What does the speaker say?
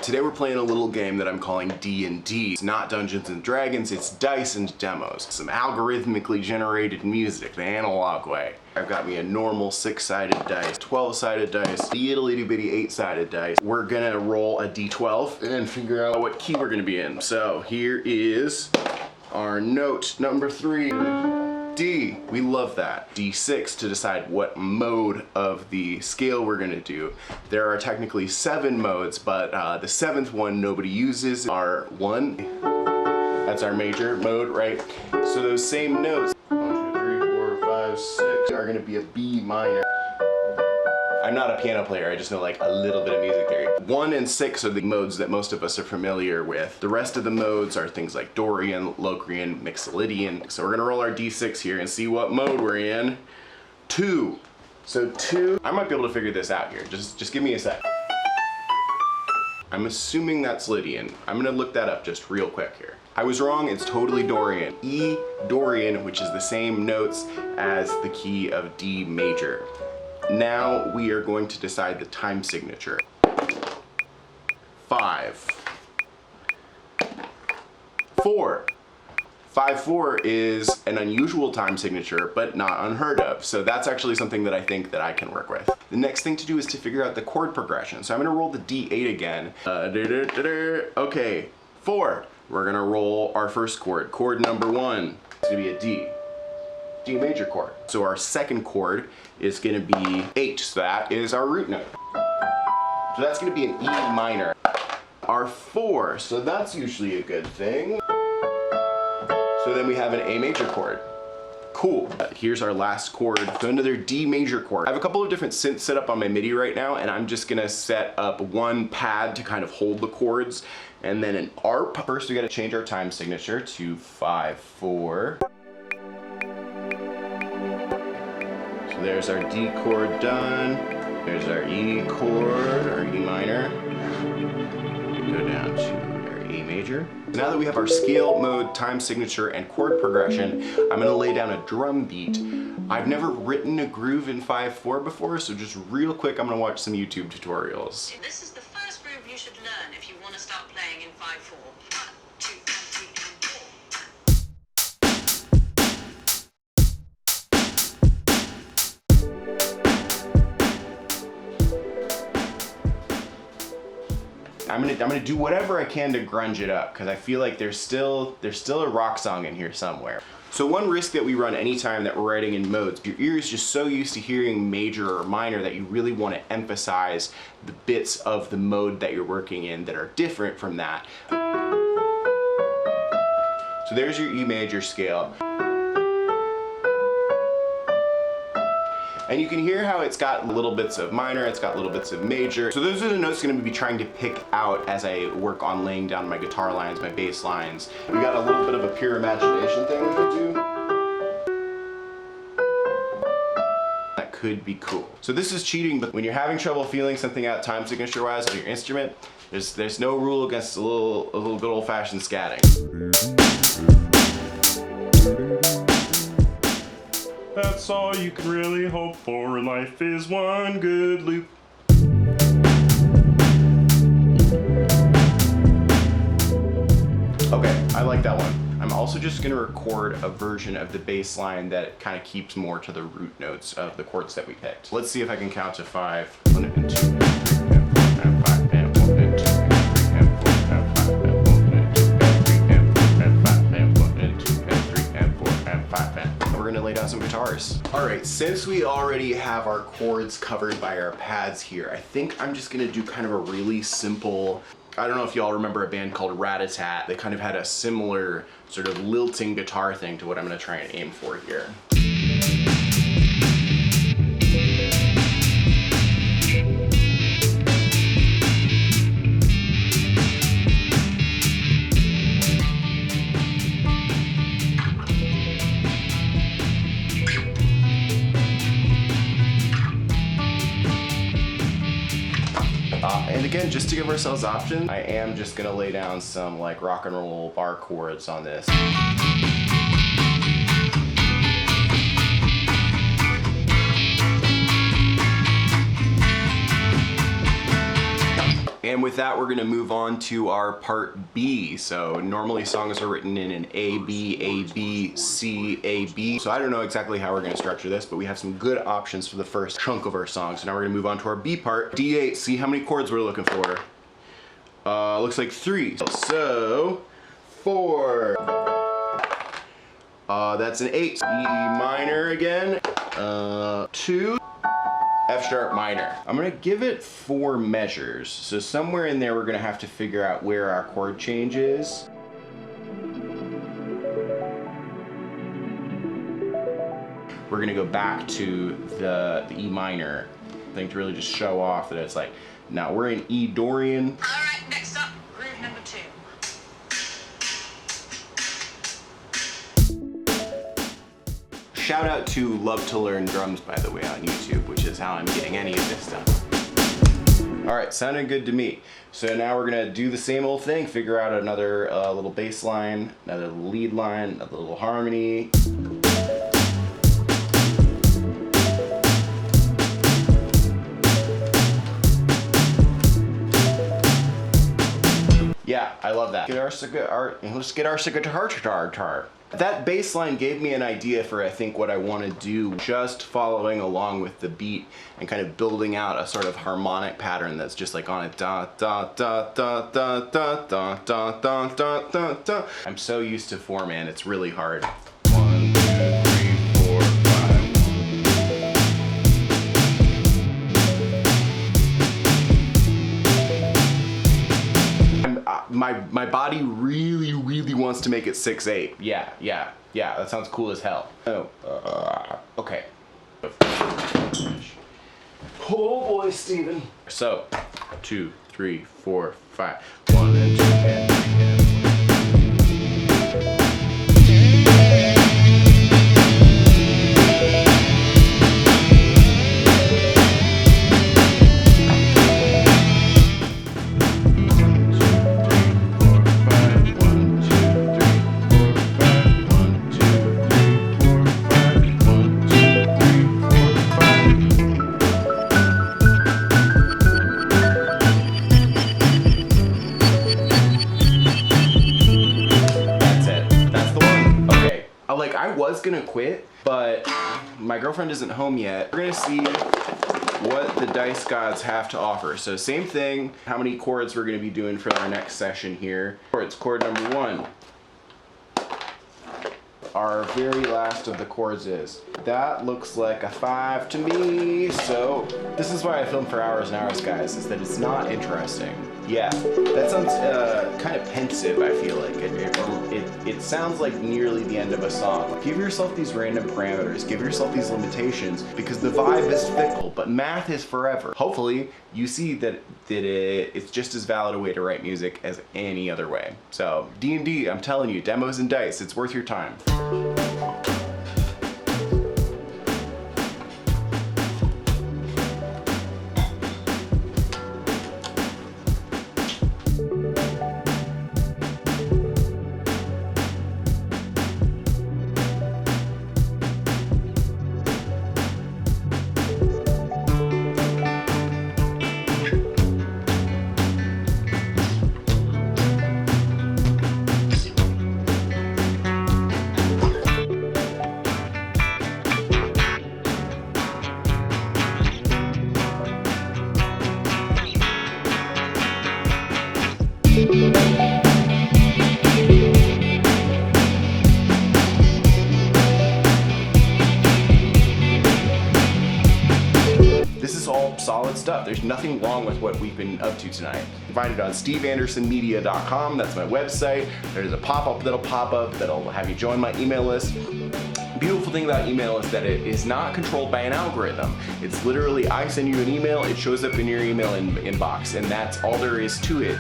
Today we're playing a little game that I'm calling D&D. It's not Dungeons and Dragons, it's dice and demos. Some algorithmically generated music, the analog way. I've got me a normal 6-sided dice, 12-sided dice, the itty bitty 8-sided dice. We're gonna roll a D12 and figure out what key we're gonna be in. So here is our note number 3. D, we love that. D6 to decide what mode of the scale we're gonna do. There are technically 7 modes, but the 7th one nobody uses. Our 1, that's our major mode, right? So those same notes, 1, 2, 3, 4, 5, 6, are gonna be a B minor. I'm not a piano player, I just know like a little bit of music theory. 1 and 6 are the modes that most of us are familiar with. The rest of the modes are things like Dorian, Locrian, Mixolydian. So we're gonna roll our D6 here and see what mode we're in. 2. So 2, I might be able to figure this out here. Just give me a sec. I'm assuming that's Lydian. I'm gonna look that up just real quick here. I was wrong, it's totally Dorian. E Dorian, which is the same notes as the key of D major. Now we are going to decide the time signature. 5. 4. 5/4 is an unusual time signature, but not unheard of. So that's actually something that I think that I can work with. The next thing to do is to figure out the chord progression. So I'm gonna roll the D8 again. Okay, 4. We're gonna roll our first chord. Chord number 1. It's gonna be a D. D major chord. So our second chord is gonna be H, so that is our root note. So that's gonna be an E minor. Our 4, so that's usually a good thing. So then we have an A major chord. Cool. Here's our last chord, so another D major chord. I have a couple of different synths set up on my MIDI right now, and I'm just gonna set up one pad to kind of hold the chords, and then an ARP. First we gotta change our time signature to 5/4. There's our D chord done. There's our E chord, or E minor. Go down to our A major. Now that we have our scale, mode, time signature, and chord progression, I'm gonna lay down a drum beat. I've never written a groove in 5/4 before, so just real quick, I'm gonna watch some YouTube tutorials. This is the first groove you should learn if you want to start playing in 5/4. 1, 2, 3, and 4. I'm gonna do whatever I can to grunge it up, because I feel like there's still a rock song in here somewhere. So one risk that we run anytime that we're writing in modes, your ear is just so used to hearing major or minor that you really want to emphasize the bits of the mode that you're working in that are different from that. So there's your E major scale. And you can hear how it's got little bits of minor, it's got little bits of major. So those are the notes I'm gonna be trying to pick out as I work on laying down my guitar lines, my bass lines. We got a little bit of a pure imagination thing we could do. That could be cool. So this is cheating, but when you're having trouble feeling something out time signature wise on your instrument, there's no rule against a little good old fashioned scatting. That's all you can really hope for. Life is one good loop. Okay, I like that one. I'm also just gonna record a version of the bass line that kind of keeps more to the root notes of the chords that we picked. Let's see if I can count to 5. 1 and 2 and 3 and 4 and 5 and 1 and 2 and 3 and 4 and 5 and 1 and 2 and 3 and 4 and 5 and 1 and 2 and 3 and 4 and 5 and we're gonna lay down some guitars. All right, since we already have our chords covered by our pads here, I think I'm just gonna do kind of a really simple, I don't know if y'all remember a band called Rat-a-Tat. They kind of had a similar sort of lilting guitar thing to what I'm gonna try and aim for here. And again, just to give ourselves options, I am just gonna lay down some like rock and roll bar chords on this. And And with that, we're gonna move on to our part B. So normally songs are written in an A, B, A, B, C, A, B. So I don't know exactly how we're gonna structure this, but we have some good options for the first chunk of our song. So now we're gonna move on to our B part. D8, see how many chords we're looking for. Looks like 3. So 4. That's an 8. E minor again. 2. F sharp minor. I'm gonna give it 4 measures. So somewhere in there we're gonna have to figure out where our chord change is. We're gonna go back to the E minor thing to really just show off that it's like, now we're in E Dorian. All right, next up, groove number 2. Shout out to Love to Learn Drums, by the way, on YouTube, which is how I'm getting any of this done. All right, sounding good to me. So now we're gonna do the same old thing, figure out another little bass line, another lead line, another little harmony. Yeah, I love that. Let's get our guitar. That bass line gave me an idea for, I think, what I want to do, just following along with the beat and kind of building out a sort of harmonic pattern that's just like on a da da da da da da da da da da da da. I'm so used to 4-man, it's really hard. 1, 2, 3, 4, 5. My body really wants to make it 6/8. Yeah, that sounds cool as hell. Oh, okay. Oh boy, Steven. So, 2, 3, 4, 5. 1 and 2 and 3 and I was gonna quit, but my girlfriend isn't home yet. We're gonna see what the dice gods have to offer. So same thing, how many chords we're gonna be doing for our next session here. Chord number 1. Our very last of the chords is. That looks like a 5 to me, so this is why I film for hours and hours, guys, is that it's not interesting. Yeah, that sounds kind of pensive, I feel like. It sounds like nearly the end of a song. Give yourself these random parameters, give yourself these limitations, because the vibe is fickle, but math is forever. Hopefully, you see that it's just as valid a way to write music as any other way. So, D&D, I'm telling you, demos and dice, it's worth your time. This is all solid stuff. There's nothing wrong with what we've been up to tonight. You find it on steveandersonmedia.com. That's my website. There's a pop-up that'll pop up that'll have you join my email list. Beautiful thing about email is that it is not controlled by an algorithm. It's literally, I send you an email, it shows up in your email inbox, and that's all there is to it.